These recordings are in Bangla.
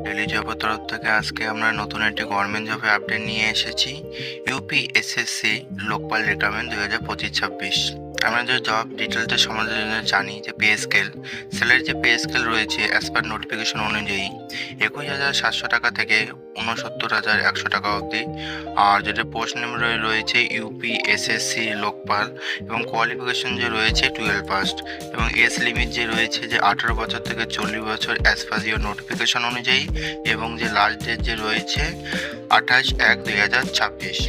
ডেলি জবের তরফ থেকে আজকে আমরা নতুন একটি গভর্নমেন্ট জবের আপডেট নিয়ে এসেছি। UP SSC Lokpal recruitment 2025-26। আমরা যে জব ডিটেলসটা সম্বন্ধে জানি যে পে স্কেল, স্যালারি যে পে স্কেল রয়েছে অ্যাজ পার নোটিফিকেশন অনুযায়ী 21,700 টাকা থেকে 69,100 টাকা অবধি। আর যেটা পোস্ট নেম রয়েছে ইউপি এসএসসি লোকপাল, এবং কোয়ালিফিকেশন যে রয়েছে 12 পাস, এবং এজ লিমিট যে রয়েছে যে 18 বছর থেকে 40 বছর অ্যাজ পার ইউর নোটিফিকেশন অনুযায়ী, এবং যে লাস্ট ডেট যে রয়েছে 28/1/2026।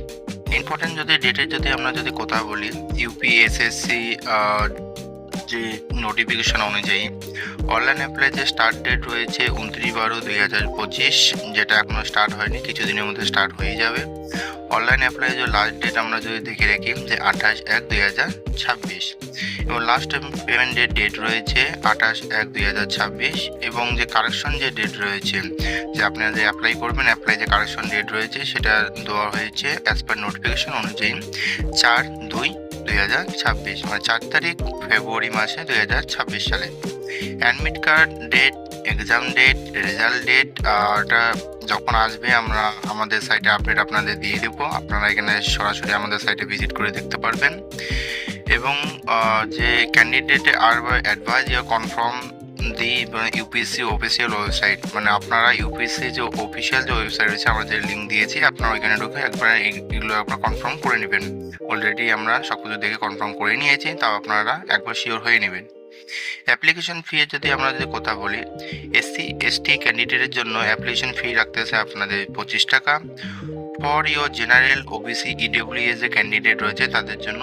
ইম্পর্টেন্ট যদি ডেটের আমরা যদি কথা বলি, ইউপিএসএসসি যে নোটিফিকেশন অনুযায়ী অনলাইন অ্যাপ্লাই যে স্টার্ট ডেট রয়েছে 29/12/2025, যেটা এখনও স্টার্ট হয়নি, কিছুদিনের মধ্যে স্টার্ট হয়ে যাবে। অনলাইন অ্যাপ্লাই যে লাস্ট ডেট আমরা যদি দেখে রাখি যে 28/1/2026, এবং লাস্ট পেমেন্ট ডেট রয়েছে 28/1/2026, এবং যে কারেকশন যে ডেট রয়েছে যে আপনারা যে অ্যাপ্লাই করবেন, অ্যাপ্লাই যে কারেকশন ডেট রয়েছে সেটা দেওয়া হয়েছে অ্যাজ পার নোটিফিকেশন অনুযায়ী 4/2/2026, মানে 4 তারিখ ফেব্রুয়ারি মাসে 2026 সালে। Admit card date, exam date, result date ওটা যখন আসবে আমরা আমাদের সাইটে আপডেট আপনাদের দিয়ে দেবো। আপনারা এখানে সরাসরি আমাদের সাইটে ভিজিট করে দেখতে পারবেন। এবং যে ক্যান্ডিডেট আর অ্যাডভাইস ইয়া কনফার্ম দি ইউপিএসসি অফিসিয়াল ওয়েবসাইট, মানে আপনারা ইউপিএসসি যে অফিসিয়াল যে ওয়েবসাইট রয়েছে আমরা যে লিঙ্ক দিয়েছি, আপনারা ওইখানে ঢুকে একবার এগুলো আপনারা কনফার্ম করে নেবেন। অলরেডি আমরা সব কিছু দেখে কনফার্ম করে নিয়েছি, তাও আপনারা একবার শিওর হয়ে নেবেন। অ্যাপ্লিকেশন ফি যদি আমরা যদি কথা বলি, এসসি এসটি ক্যান্ডিডেটের জন্য অ্যাপ্লিকেশন ফি রাখতেছে আপনাদের 25 টাকা। For your general OBC EWS যে ক্যান্ডিডেট রয়েছে তাদের জন্য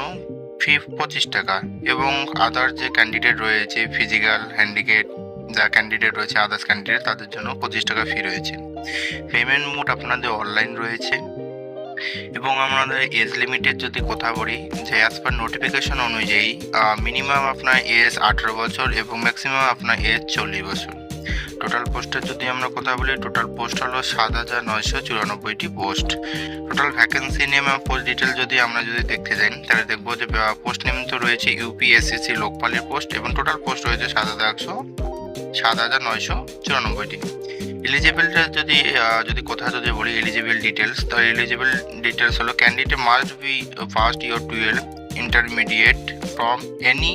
ফি 25 টাকা, এবং আদার যে ক্যান্ডিডেট রয়েছে ফিজিক্যাল হ্যান্ডিক্যাপ যা ক্যান্ডিডেট রয়েছে, আদার্স ক্যান্ডিডেট তাদের জন্য 25 টাকা ফি রয়েছে। পেমেন্ট মোড আপনাদের অনলাইন রয়েছে। এবং আমাদের এজ লিমিটের যদি কথা বলি, যে অ্যাজ পার নোটিফিকেশন অনুযায়ী মিনিমাম আপনার এজ 18 বছর এবং ম্যাক্সিমাম আপনার এজ 40 বছর। টোটাল পোস্টের যদি আমরা কথা বলি, টোটাল পোস্ট হলো 7,994টি পোস্ট। টোটাল ভ্যাকেন্সি নেম এবং পোস্ট ডিটেল যদি আমরা দেখতে যাই, তাহলে দেখবো যে পোস্ট নেম তো রয়েছে ইউপিএসসি লোকপালের পোস্ট, এবং টোটাল পোস্ট রয়েছে 7,994টি। এলিজিবিলিটি যদি কথা বলি, এলিজিবল ডিটেলস, তো এলিজিবল ডিটেলস হলো candidate must be first year 12 intermediate from any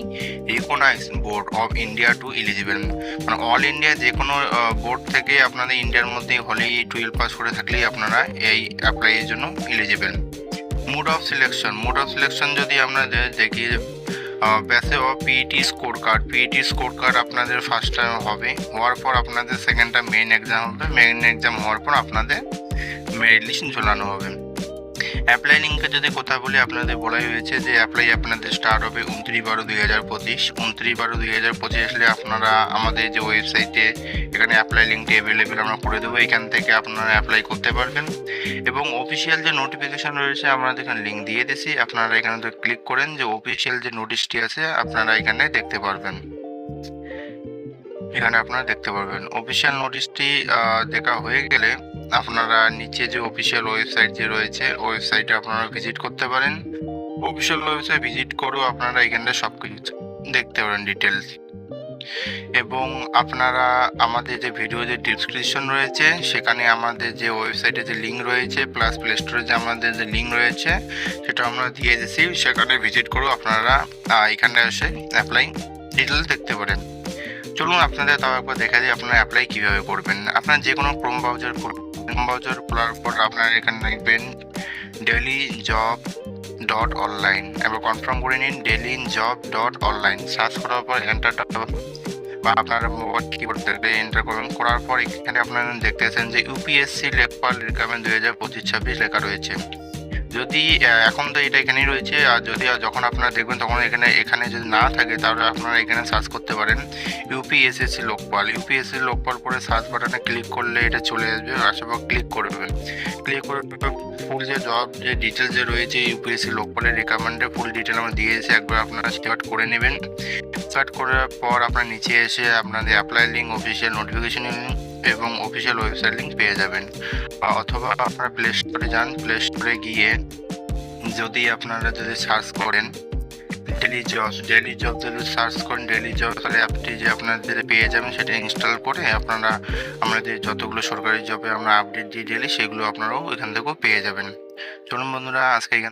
recognised board of India to eligible, মানে অল ইন্ডিয়া যে কোনো বোর্ড থেকে আপনাদের ইন্ডিয়ার মধ্যে হলেই 12 পাস করে থাকলেই আপনারা এই অ্যাপ্লাইয়ের জন্য এলিজিবল। মোড অফ সিলেকশন যদি আমরা দেখি, বেসে অফ পিইটি স্কোর কার্ড আপনাদের ফার্স্ট টাইম হবে, হওয়ার পর আপনাদের সেকেন্ড টাইম মেইন এক্সাম হবে, মেইন এক্সাম হওয়ার পর আপনাদের মেরিট লিস্ট ঝোলানো হবে। অ্যাপ্লাই লিঙ্কে যদি কথা বলি, আপনাদের বলাই হয়েছে যে অ্যাপ্লাই আপনাদের স্টার্ট হবে 29/12/2025। 29/12/2025 আসলে আপনারা আমাদের যে ওয়েবসাইটে এখানে অ্যাপ্লাই লিঙ্কটি অ্যাভেলেবেল আমরা করে দেবো, এখান থেকে আপনারা অ্যাপ্লাই করতে পারবেন। এবং অফিসিয়াল যে নোটিফিকেশান রয়েছে আমরা এখানে লিঙ্ক দিয়ে দিয়েছি, আপনারা এখানে ক্লিক করেন যে অফিসিয়াল যে নোটিশটি আছে আপনারা এখানে দেখতে পারবেন। এখানে আপনারা দেখতে পারবেন অফিসিয়াল নোটিশটি দেখা হয়ে গেলে আপনারা নিচে যে অফিসিয়াল ওয়েবসাইট যে রয়েছে ওয়েবসাইটে আপনারা ভিজিট করতে পারেন। অফিসিয়াল ওয়েবসাইট ভিজিট করেও আপনারা এখানে সব কিছু দেখতে পারেন ডিটেলস। এবং আপনারা আমাদের যে ভিডিও যে ডিসক্রিপশন রয়েছে সেখানে আমাদের যে ওয়েবসাইটে যে লিঙ্ক রয়েছে, প্লাস প্লে স্টোরে যে আমাদের যে লিঙ্ক রয়েছে সেটা আমরা দিয়ে দিয়েছি, সেখানে ভিজিট করেও আপনারা এখানে এসে অ্যাপ্লাই ডিটেলস দেখতে পারেন। চলুন আপনাদের তাও একবার দেখা যায় আপনারা অ্যাপ্লাই কীভাবে করবেন। আপনারা যে কোনো ক্রোম ব্রাউজার খোলার পর আপনারা এখানে লিখবেন DailyJob.online, এবার কনফার্ম করে নিন DailyJob.online। সার্চ করার পর এন্টারটা বা আপনারা মোবাইল কিবোর্ড থেকে এন্টার করবেন, করার পর এখানে আপনারা দেখতেছেন যে ইউপিএসসি লোকপাল রিক্রুটমেন্ট 2025-26 লেখা রয়েছে। যদি এখন তো এটা এখানেই রয়েছে, আর যদি যখন আপনারা দেখবেন তখন এখানে যদি না থাকে তাহলে আপনারা এখানে সার্চ করতে পারেন ইউপিএসসি লোকপাল পরে সার্চ বাটনে ক্লিক করলে এটা চলে আসবে, আশেপাশে ক্লিক করবেন। ক্লিক করে ফুল যে জব যে ডিটেলস যে রয়েছে ইউপিএসসি লোকপালের রিকোয়ারমেন্টের ফুল ডিটেল আমরা দিয়েছি, একবার আপনারা স্টার্ট করে নেবেন। স্টার্ট করার পর আপনার নিচে এসে আপনাদের অ্যাপ্লাই লিঙ্ক, অফিসিয়াল নোটিফিকেশন এবং অফিসিয়াল ওয়েবসাইট লিঙ্ক পেয়ে যাবেন। অথবা আপনারা প্লে স্টোরে যান, প্লে স্টোরে গিয়ে যদি আপনারা সার্চ করেন ডেলি জব যদি সার্চ করেন ডেলি জব, তাহলে অ্যাপটি যে আপনাদের পেয়ে যাবেন সেটা ইনস্টল করে আপনারা আমাদের যতগুলো সরকারি জবে আমরা আপডেট দিই ডেলি সেগুলো আপনারাও এখান থেকেও পেয়ে যাবেন। চলুন বন্ধুরা, আজকে এখান